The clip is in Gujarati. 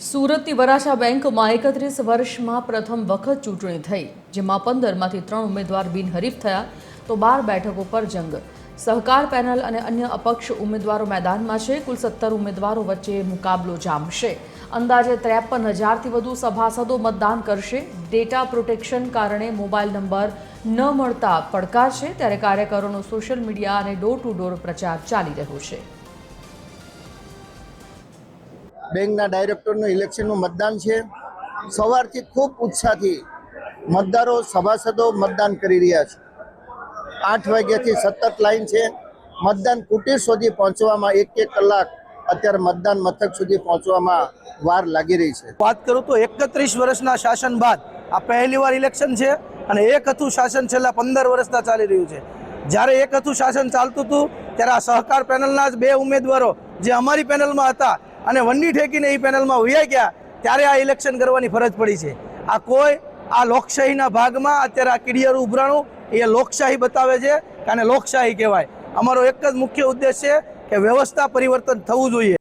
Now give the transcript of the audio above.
સુરતની વરાછા બેંકમાં 31 વર્ષમાં પ્રથમ વખત ચૂંટણી થઈ, જેમાં 15માંથી 3 ઉમેદવાર બિનહરીફ થયા તો 12 બેઠકો પર જંગ. સહકાર પેનલ અને અન્ય અપક્ષ ઉમેદવારો મેદાનમાં છે. કુલ 17 ઉમેદવારો વચ્ચે મુકાબલો જામશે. અંદાજે 53,000થી વધુ સભાસદો મતદાન કરશે. ડેટા પ્રોટેક્શન કારણે મોબાઈલ નંબર ન મળતા પડકાર છે, ત્યારે કાર્યકરોનો સોશિયલ મીડિયા અને ડોર ટુ ડોર પ્રચાર ચાલી રહ્યો છે. બેંકના ડાયરેક્ટરનું ઇલેક્શનનું મતદાન છે. સવારથી ખૂબ ઉત્સાહથી મતદારો સભાસદો મતદાન કરી રહ્યા છે. 8 વાગ્યાથી સતત લાઈન છે. મતદાન કુટીર સુધી પહોંચવામાં 1 કલાક અત્યારે મતદાન મથક સુધી પહોંચવામાં વાર લાગી રહી છે. વાત કરું તો 31 વર્ષના શાસન બાદ આ પહેલી વાર ઇલેક્શન છે અને એક હતું શાસન છેલ્લા 15 વર્ષના ચાલી રહ્યું છે. જ્યારે એક હતું શાસન ચાલતું હતું ત્યારે આ સહકાર પેનલના જ 2 ઉમેદવારો જે અમારી પેનલમાં હતા અને વંડી ઠેકીને એ પેનલમાં વયા ગયા, ત્યારે આ ઇલેક્શન કરવાની ફરજ પડી છે. આ લોકશાહીના ભાગમાં અત્યારે આ કીડિયારું ઉભરાણું એ લોકશાહી બતાવે છે, અને લોકશાહી કહેવાય. અમારો એક જ મુખ્ય ઉદ્દેશ છે કે વ્યવસ્થા પરિવર્તન થવું જોઈએ.